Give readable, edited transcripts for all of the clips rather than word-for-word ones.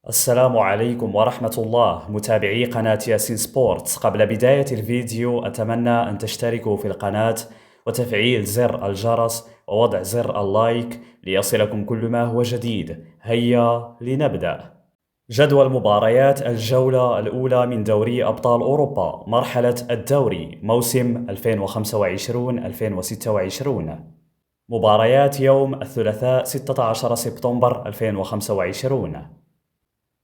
السلام عليكم ورحمة الله متابعي قناة ياسين سبورتس. قبل بداية الفيديو أتمنى أن تشتركوا في القناة وتفعيل زر الجرس ووضع زر اللايك ليصلكم كل ما هو جديد. هيا لنبدأ. جدول مباريات الجولة الأولى من دوري أبطال أوروبا مرحلة الدوري موسم 2025-2026. مباريات يوم الثلاثاء 16 سبتمبر 2025.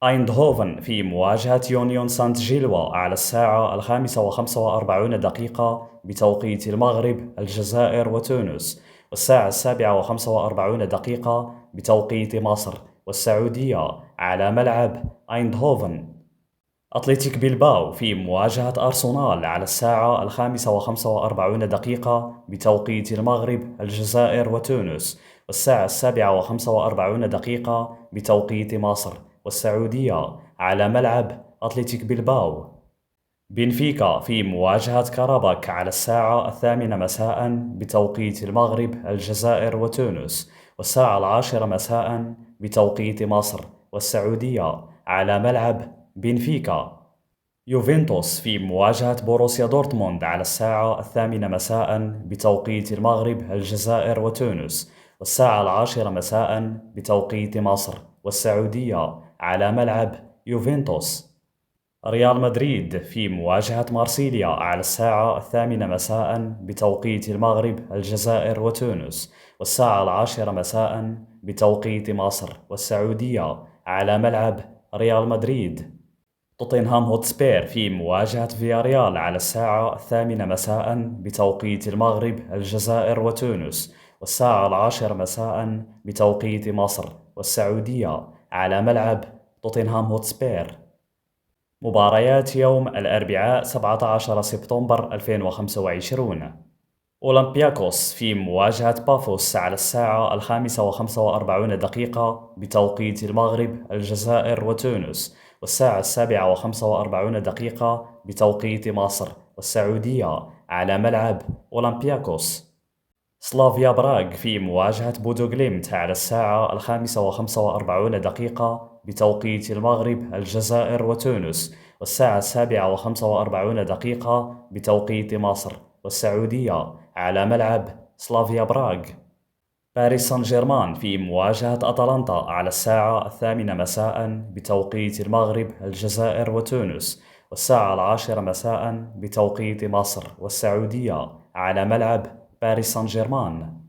أيندهوفن في مواجهة يونيون سانت جيلوا على الساعة 5:45 بتوقيت المغرب، الجزائر وتونس، والساعة 7:45 بتوقيت مصر والسعودية على ملعب أيندهوفن. أتلتيك بيلباو في مواجهة أرسنال على الساعة 5:45 بتوقيت المغرب، الجزائر وتونس، والساعة 7:45 بتوقيت مصر والسعودية على ملعب أتلتيك بيلباو. بنفيكا في مواجهة كاراباك على الساعة 8 مساء بتوقيت المغرب، الجزائر وتونس، والساعة 10 مساء بتوقيت مصر والسعودية على ملعب بنفيكا. يوفنتوس في مواجهة بوروسيا دورتموند على الساعة 8 مساء بتوقيت المغرب، الجزائر وتونس، والساعة 10 مساء بتوقيت مصر والسعودية على ملعب يوفنتوس. ريال مدريد في مواجهة مارسيليا على الساعة 8 مساء بتوقيت المغرب، الجزائر وتونس، والساعة 10 مساء بتوقيت مصر والسعودية على ملعب ريال مدريد. توتنهام هوتسبير في مواجهة فياريال على الساعة 8 مساء بتوقيت المغرب، الجزائر وتونس، والساعة 10 مساء بتوقيت مصر والسعودية على ملعب توتنهام هوتسبير. مباريات يوم الأربعاء 17 سبتمبر 2025. أولمبياكوس في مواجهة بافوس على الساعة 5:45 بتوقيت المغرب، الجزائر وتونس، والساعة 7:45 بتوقيت مصر والسعودية على ملعب أولمبياكوس. سلافيا براغ في مواجهة بودوغليمت على الساعة 5:45 بتوقيت المغرب، الجزائر وتونس، والساعة 7:45 بتوقيت مصر والسعودية على ملعب سلافيا براغ. باريس سان جيرمان في مواجهة أتلانتا على الساعة 8 مساء بتوقيت المغرب، الجزائر وتونس، والساعة 10 مساء بتوقيت مصر والسعودية على ملعب باريس سان جيرمان.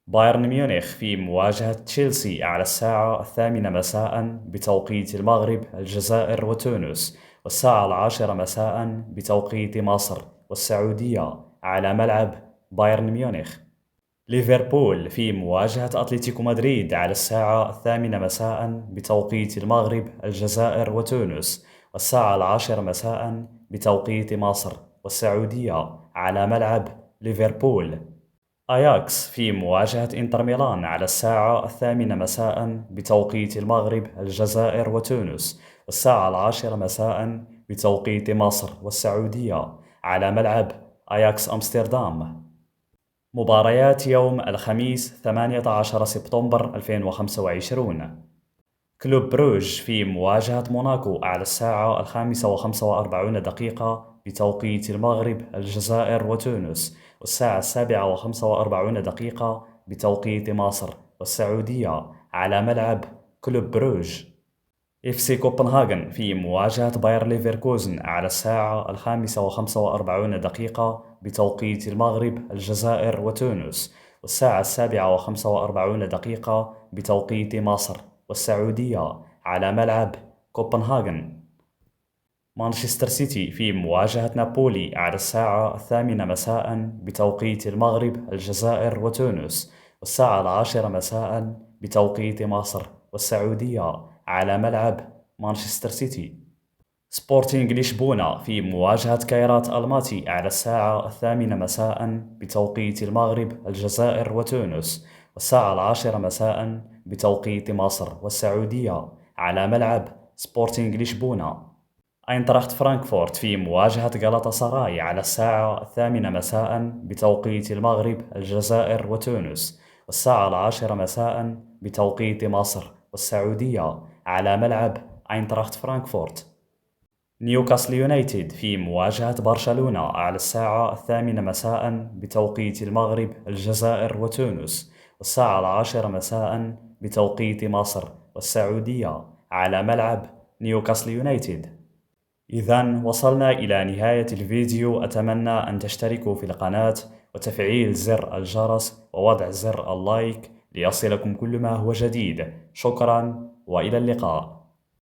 بايرن ميونخ في مواجهة تشيلسي على الساعة 8 مساء بتوقيت المغرب، الجزائر وتونس، والساعة 10 مساء بتوقيت مصر والسعودية على ملعب بايرن ميونخ. ليفربول في مواجهة أتلتيكو مدريد على الساعة 8 مساء بتوقيت المغرب، الجزائر وتونس، والساعة 10 مساء بتوقيت مصر والسعودية على ملعب ليفربول. أياكس في مواجهة إنتر ميلان على الساعة 8 مساء بتوقيت المغرب، الجزائر وتونس، والساعة 10 مساء بتوقيت مصر والسعودية على ملعب أياكس أمستردام. مباريات يوم الخميس 18 سبتمبر 2025. كلوب بروج في مواجهة موناكو على الساعة 5:45 بتوقيت المغرب، الجزائر وتونس، والساعة 7:45 بتوقيت مصر والسعودية على ملعب كلوب بروج. اف سي كوبنهاغن في مواجهة باير ليفركوزن على الساعة 5:45 بتوقيت المغرب، الجزائر وتونس، والساعة 7:45 بتوقيت مصر والسعودية على ملعب كوبنهاغن. مانشستر سيتي في مواجهة نابولي على الساعة 8 مساء بتوقيت المغرب، الجزائر وتونس، والساعة 10 مساء بتوقيت مصر والسعودية على ملعب مانشستر سيتي. سبورتينغ لشبونة في مواجهة كايرات ألماتي على الساعة 8 مساء بتوقيت المغرب، الجزائر وتونس، والساعة 10 مساء بتوقيت مصر والسعودية على ملعب سبورتينغ لشبونة. أينتراخت فرانكفورت في مواجهة غالاتا سراي على الساعة 8 مساء بتوقيت المغرب، الجزائر وتونس، والساعة 10 مساء بتوقيت مصر والسعودية على ملعب أينتراخت فرانكفورت. نيوكاسل يونايتد في مواجهة برشلونة على الساعة 8 مساء بتوقيت المغرب، الجزائر وتونس، والساعة 10 مساء بتوقيت مصر والسعودية على ملعب نيوكاسل يونايتد. إذن وصلنا إلى نهاية الفيديو، أتمنى أن تشتركوا في القناة وتفعيل زر الجرس ووضع زر اللايك ليصلكم كل ما هو جديد. شكرا وإلى اللقاء.